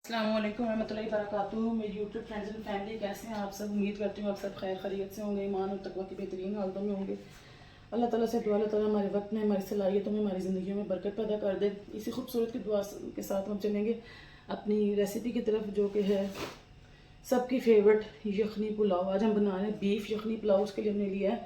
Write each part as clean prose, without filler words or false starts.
अस्सलाम वालेकुम रहमतुल्लाहि वबरकातुहू। मेरी यूट्यूब फ्रेंड्स एंड फैमिली, कैसे हैं आप सब? उम्मीद करती हूँ आप सब खैर खैरियत से होंगे, ईमान और तकवा की बेहतरीन हालतों में होंगे। अल्लाह ताला से दुआ, अल्लाह ताला हमारे वक्त में, हमारी सलाहियतों में, हमारी ज़िंदगी में बरकत पैदा कर दे। इसी खूबसूरत की दुआ के साथ हम चलेंगे अपनी रेसिपी की तरफ, जो कि है सबकी फेवरेट यखनी पुलाव। आज हम बना रहे हैं बीफ यखनी पुलाव। उसके लिए हमने लिया है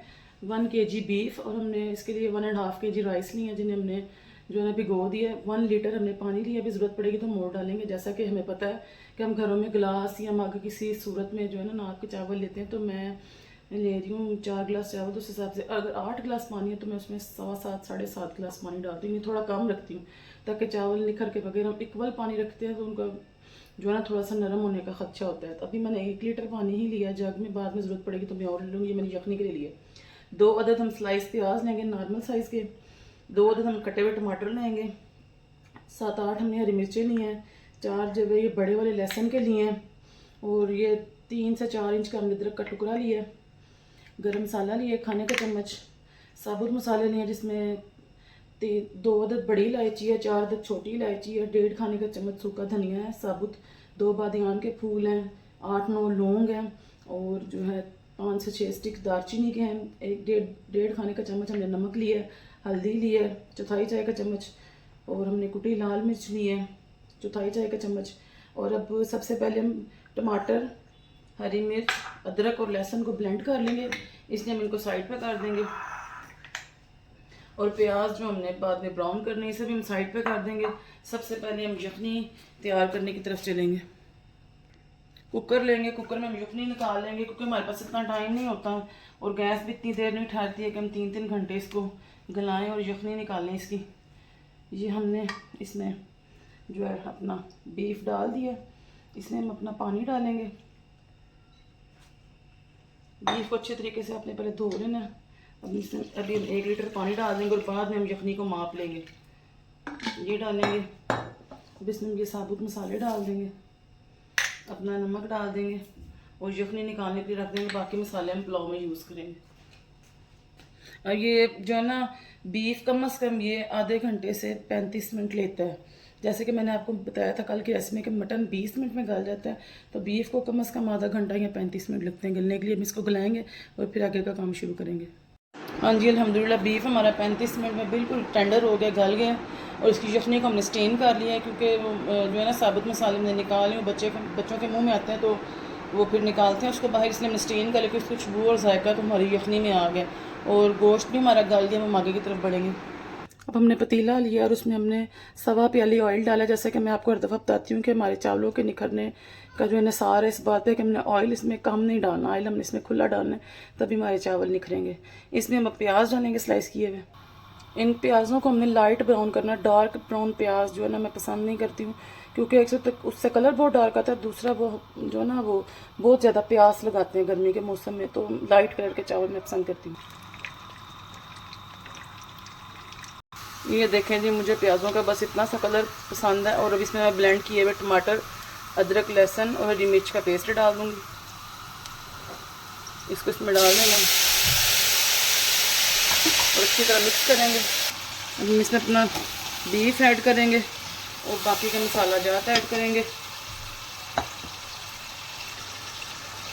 1 kg बीफ, और हमने इसके लिए 1.5 kg राइस लिए हैं, जिन्हें हमने जो है ना भिगो दिया है। 1 लीटर हमने पानी लिया, भी ज़रूरत पड़ेगी तो मोड़ डालेंगे। जैसा कि हमें पता है कि हम घरों में गिलास या मग किसी सूरत में जो है ना नाप के चावल लेते हैं, तो मैं ले रही हूँ 4 गिलास चावल। तो उस हिसाब से अगर 8 गिलास पानी है तो मैं उसमें 7.25 साढ़े 7 गिलास पानी डालती हूँ। थोड़ा कम रखती हूँ ताकि चावल निखर के बगैर, हम इक्वल पानी रखते हैं तो उनका जो है ना थोड़ा सा नरम होने का खदशा होता है। तो अभी मैंने 1 लीटर पानी ही लिया जग में, बाद में ज़रूरत पड़ेगी तो मैं और ले लूँगी। ये मैंने यखनी के लिए लिए। 2 अदद हम स्लाइस प्याज लेंगे नॉर्मल साइज़ के, 2 अदद हम कटे हुए टमाटर लेंगे, 7-8 हमने हरी मिर्चें ली हैं, 4 जो है ये बड़े वाले लहसुन के लिए हैं, और ये 3 से 4 इंच का हमने अदरक का टुकड़ा लिया, गरम मसाला लिया खाने का चम्मच, साबुत मसाले लिए जिसमें 2 अदद बड़ी इलायची है, 4 अदद छोटी इलायची है, 1.5 खाने का चम्मच सूखा धनिया है साबुत, 2 बादियान के फूल हैं, 8-9 लौंग हैं, और जो है 5 से 6 स्टिक दालचीनी के हैं। 1.5 खाने का चम्मच हमने नमक लिया है, हल्दी लिया है 1/4 चाय का चम्मच, और हमने कुटी लाल मिर्च ली है 1/4 चाय का चम्मच। और अब सबसे पहले हम टमाटर, हरी मिर्च, अदरक और लहसुन को ब्लेंड कर लेंगे। इसलिए हम इनको साइड पे कर देंगे, और प्याज जो हमने बाद में ब्राउन करने, इसे भी हम साइड पे कर देंगे। सबसे पहले हम यखनी तैयार करने की तरफ चलेंगे। कुकर लेंगे, कुकर में हम यखनी निकाल लेंगे, क्योंकि हमारे पास इतना टाइम नहीं होता और गैस भी इतनी देर नहीं ठहरती है कि हम 3-3 घंटे इसको गलाएं और यखनी निकालें इसकी। ये हमने इसमें जो है अपना बीफ डाल दिया, इसमें हम अपना पानी डालेंगे। बीफ को अच्छे तरीके से आपने पहले धो लेना है। अभी हम 1 लीटर पानी डाल देंगे, और बाद में हम यखनी को माप लेंगे। ये डालेंगे, अब इसमें ये साबुत मसाले डाल देंगे, अपना नमक डाल देंगे, और यखनी निकालने के लिए रख देंगे। बाकी मसाले हम पुलाव में यूज़ करेंगे। और ये जो है ना बीफ कम से कम ये आधे घंटे से 35 मिनट लेता है। जैसे कि मैंने आपको बताया था कल की रेसिपी में कि मटन 20 मिनट में गल जाता है, तो बीफ को कम से कम आधा घंटा या 35 मिनट लगते हैं गलने के लिए। हम इसको गलाएंगे और फिर आगे का काम शुरू करेंगे। हाँ जी, अल्हम्दुलिल्लाह बीफ हमारा 35 मिनट में बिल्कुल टेंडर हो गया, गल गया। और इसकी यखनी को हमने स्टेन कर लिया है, क्योंकि जो है ना साबुत मसाले हमने निकाले हैं, बच्चों के मुंह में आते हैं तो वो फिर निकालते हैं उसको बाहर, इसलिए हमने स्टेन कर लिया। उसकी खुशबू और जायका तो हमारी यखनी में आ गया, और गोश्त भी हमारा गल गया। हम आगे की तरफ बढ़ेंगे। अब हमने पतीला लिया और उसमें हमने 1.25 प्याली ऑयल डाला। जैसे कि मैं आपको हर दफ़ा बताती हूँ कि हमारे चावलों के निखरने का जो है निसार है इस बात पे कि हमने ऑयल इसमें कम नहीं डालना, ऑयल हमने इसमें खुला डालना है, तभी हमारे चावल निखरेंगे। इसमें हम प्याज डालेंगे स्लाइस किए हुए। इन प्याज़ों को हमने लाइट ब्राउन करना। डार्क ब्राउन प्याज जो है ना मैं पसंद नहीं करती हूँ, क्योंकि एक तो उससे कलर बहुत डार्क आता है, दूसरा वो जो है ना वो बहुत ज़्यादा प्यास लगाते हैं गर्मी के मौसम में, तो लाइट कलर के चावल मैं पसंद करती हूँ। ये देखें जी, मुझे प्याज़ों का बस इतना सा कलर पसंद है। और अब इसमें मैं ब्लेंड किए हुए टमाटर, अदरक, लहसुन और हरी मिर्च का पेस्ट डाल दूँगी। इसको इसमें डाल देंगे और अच्छी तरह मिक्स करेंगे। अब हम इसमें अपना बीफ ऐड करेंगे और बाकी का मसाला जात ऐड करेंगे।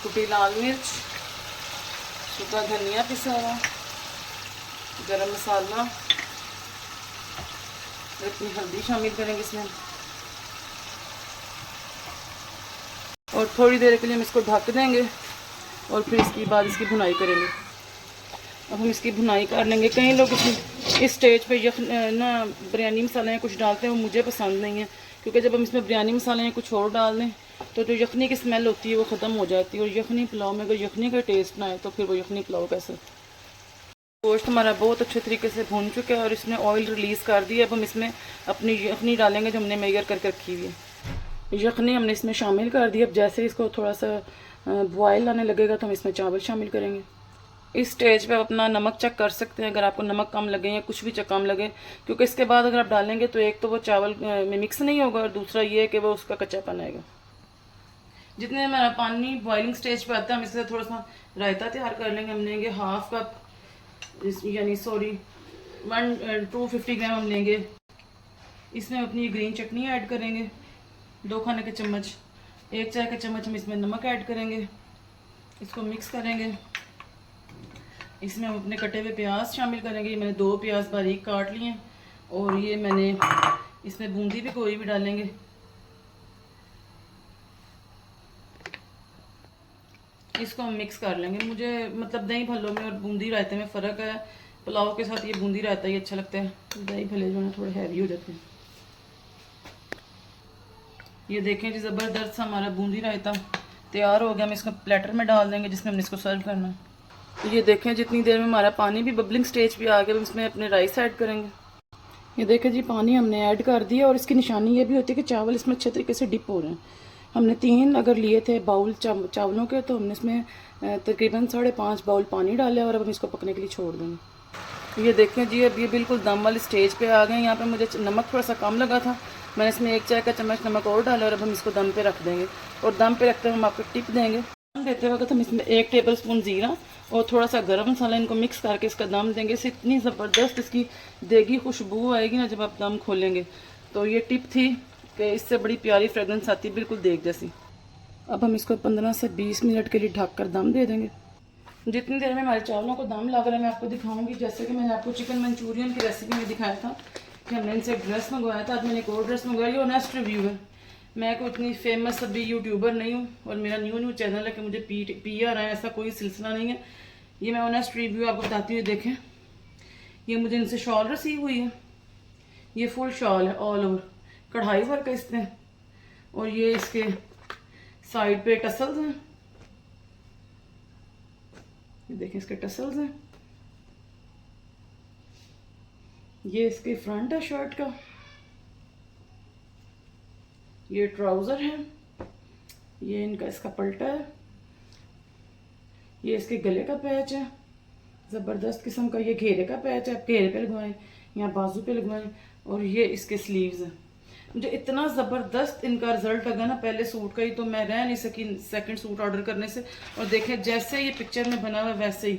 कुटी लाल मिर्च, सूखा धनिया पिसा हुआ, गरम मसाला, इतनी हल्दी शामिल करेंगे इसमें, और थोड़ी देर के लिए हम इसको ढक देंगे और फिर इसके बाद इसकी भुनाई करेंगे। अब हम इसकी भुनाई कर लेंगे। कई लोग इस स्टेज पे ना बिरयानी मसाले या कुछ डालते हैं, वो मुझे पसंद नहीं है, क्योंकि जब हम इसमें बिरयानी मसाले या कुछ और डाल दें तो जो यखनी की स्मेल होती है वो ख़त्म हो जाती है। और यखनी पुलाव में अगर यखनी का टेस्ट ना आए तो फिर वो यखनी पुलाव कैसे। गोश्त हमारा बहुत अच्छे तरीके से भून चुका है और इसने ऑयल रिलीज़ कर दिया। अब हम इसमें अपनी यखनी डालेंगे जो हमने मेजर करके रखी हुई है। यखनी हमने इसमें शामिल कर दी। अब जैसे इसको थोड़ा सा बॉयल आने लगेगा तो हम इसमें चावल शामिल करेंगे। इस स्टेज पे आप अपना नमक चेक कर सकते हैं, अगर आपको नमक कम लगे या कुछ भी कम लगे, क्योंकि इसके बाद अगर आप डालेंगे तो एक तो वो चावल में मिक्स नहीं होगा, और दूसरा ये है कि वो उसका कच्चापन आएगा। जितने हमारा पानी बॉइलिंग स्टेज पे आता है हम इससे थोड़ा सा रायता तैयार कर लेंगे। हम लेंगे 1/2 कप, यानी 250 ग्राम हम लेंगे। इसमें अपनी ग्रीन चटनी ऐड करेंगे, 2 खाने के चम्मच, 1 चाय का चम्मच हम इसमें नमक ऐड करेंगे। इसको मिक्स करेंगे। इसमें हम अपने कटे हुए प्याज शामिल करेंगे। ये मैंने 2 प्याज बारीक काट लिए हैं और ये मैंने इसमें बूंदी भी कोई भी डालेंगे। इसको हम मिक्स कर लेंगे। मुझे मतलब दही भल्लों में और बूंदी रायते में फ़र्क है। पुलाव के साथ ये बूंदी रायता ही अच्छा लगता है, दही भल्ले जो है थोड़े हैवी हो जाते हैं। ये देखें जी, ज़बरदस्त हमारा बूंदी रायता तैयार हो गया। हम इसको प्लेटर में डाल देंगे जिसमें हमने इसको सर्व करना है। तो ये देखें जितनी देर में हमारा पानी भी बबलिंग स्टेज पे आ गया, हम इसमें अपने राइस ऐड करेंगे। ये देखें जी, पानी हमने ऐड कर दिया और इसकी निशानी ये भी होती है कि चावल इसमें अच्छे तरीके से डिप हो रहे हैं। हमने 3 अगर लिए थे बाउल चावलों के, तो हमने इसमें तकरीबन 5.5 बाउल पानी डाला और अब हम इसको पकने के लिए छोड़ देंगे। ये देखें जी, अब ये बिल्कुल दम वाली स्टेज पे आ गए। यहाँ पे मुझे नमक थोड़ा सा कम लगा था, मैंने इसमें 1 चाय का चम्मच नमक और डाला और अब हम इसको दम पे रख देंगे। और दम पे रखते हुए हम आपको टिप देंगे। दम देते वक्त हम इसमें 1 टेबल स्पून ज़ीरा और थोड़ा सा गरम मसाला इनको मिक्स करके इसका दम देंगे। इससे इतनी ज़बरदस्त इसकी देगी खुशबू आएगी ना जब आप दम खोलेंगे। तो ये टिप थी कि इससे बड़ी प्यारी फ्रेगरेंस आती है, बिल्कुल देग जैसी। अब हम इसको 15 से 20 मिनट के लिए ढक कर दम दे देंगे। जितनी देर में हमारे चावलों को दम लग रहा है मैं आपको दिखाऊंगी। जैसे कि मैंने आपको चिकन मंचूरियन की रेसिपी में दिखाया था कि हमने इनसे एक ड्रेस मंगवाया था, आज मैंने एक और ड्रेस मंगवाई। ऑनेस्ट रिव्यू है। मैं कोई इतनी फेमस अभी यूट्यूबर नहीं हूँ और मेरा न्यू चैनल है कि मुझे पी आ रहा है, ऐसा कोई सिलसिला नहीं है। ये मैं ऑनेस्ट रिव्यू आपको बताती हुई देखें। ये मुझे इनसे शॉल रिसीव हुई है। ये फुल शॉल है, ऑल ओवर कढ़ाई वर्क है इसमें और ये इसके साइड पे टसल्स हैं। ये देखें इसके टसल्स हैं। ये इसके फ्रंट है शर्ट का। ये ट्राउज़र है। ये इनका इसका पल्टा है। ये इसके गले का पैच है, ज़बरदस्त किस्म का। ये घेरे का पैच है, आप घेरे पे लगवाएं या बाजू पे लगवाएं। और ये इसके स्लीव्स हैं। मुझे इतना ज़बरदस्त इनका रिजल्ट लगा ना पहले सूट का ही, तो मैं रह नहीं सकी सेकंड सूट ऑर्डर करने से। और देखें जैसे ये पिक्चर में बना हुआ है वैसे ही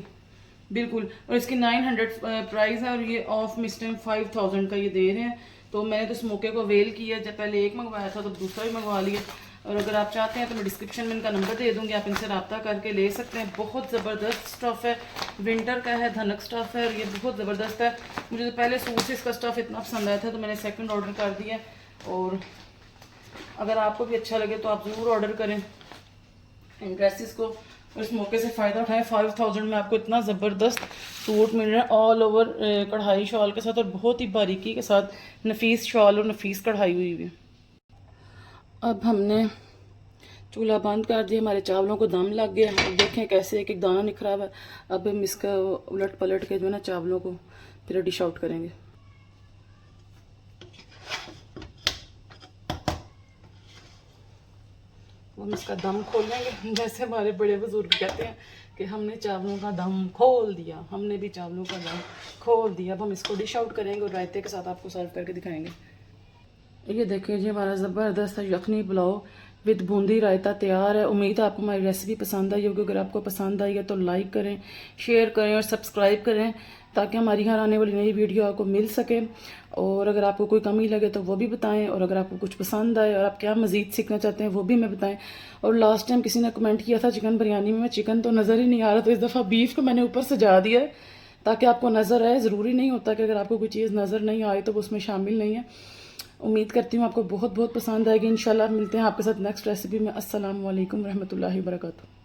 बिल्कुल। और इसकी 900 प्राइस है और ये ऑफ में इस टाइम 5000 का ये दे रहे हैं। तो मैंने तो इस मौके को अवेल किया, जब पहले एक मंगवाया था तो दूसरा भी मंगवा लिया। और अगर आप चाहते हैं तो मैं डिस्क्रिप्शन में इनका नंबर दे दूँगी, आप इनसे रब्ता करके ले सकते हैं। बहुत ज़बरदस्त स्टफ़ है, विंटर का है, धनक स्टफ़ है और ये बहुत ज़बरदस्त है। मुझे तो पहले सूट से इसका स्टफ़ इतना पसंद आया था तो मैंने सेकंड ऑर्डर कर दिया। और अगर आपको भी अच्छा लगे तो आप ज़रूर ऑर्डर करें इन ड्रेसेस को और इस मौके से फ़ायदा उठाएं। 5000 में आपको इतना ज़बरदस्त सूट मिल रहा है, ऑल ओवर कढ़ाई शॉल के साथ और बहुत ही बारीकी के साथ नफीस शॉल और नफीस कढ़ाई हुई हुई है। अब हमने चूल्हा बंद कर दिया, हमारे चावलों को दम लग गया। अब देखें कैसे एक एक दाना निखरा हुआ है। अब हम इसका उलट पलट के जो है ना चावलों को फिर डिश आउट करेंगे। हम इसका दम खोलेंगे। जैसे हमारे बड़े बुजुर्ग कहते हैं कि हमने चावलों का दम खोल दिया, हमने भी चावलों का दम खोल दिया। अब हम इसको डिश आउट करेंगे और रायते के साथ आपको सर्व करके दिखाएंगे। ये देखिए जी, हमारा ज़बरदस्त यखनी पुलाव विद बूंदी रायता तैयार है। उम्मीद है आपको हमारी रेसिपी पसंद आई होगी। अगर आपको पसंद आई है तो लाइक करें, शेयर करें और सब्सक्राइब करें ताकि हमारी हर आने वाली नई वीडियो आपको मिल सके। और अगर आपको कोई कमी लगे तो वो भी बताएं और अगर आपको कुछ पसंद आए और आप क्या मज़ीद सीखना चाहते हैं वो भी हमें बताएं। और लास्ट टाइम किसी ने कमेंट किया था चिकन बिरयानी में चिकन तो नज़र ही नहीं आ रहा, तो इस दफ़ा बीफ को मैंने ऊपर सजा दिया है ताकि आपको नज़र आए। ज़रूरी नहीं होता कि अगर आपको कोई चीज़ नज़र नहीं आए तो वो उसमें शामिल नहीं है। उम्मीद करती हूँ आपको बहुत बहुत पसंद आएगी। इंशाल्लाह मिलते हैं आपके साथ नेक्स्ट रेसिपी में। अस्सलाम वालेकुम रहमतुल्लाहि व बरकातुहू।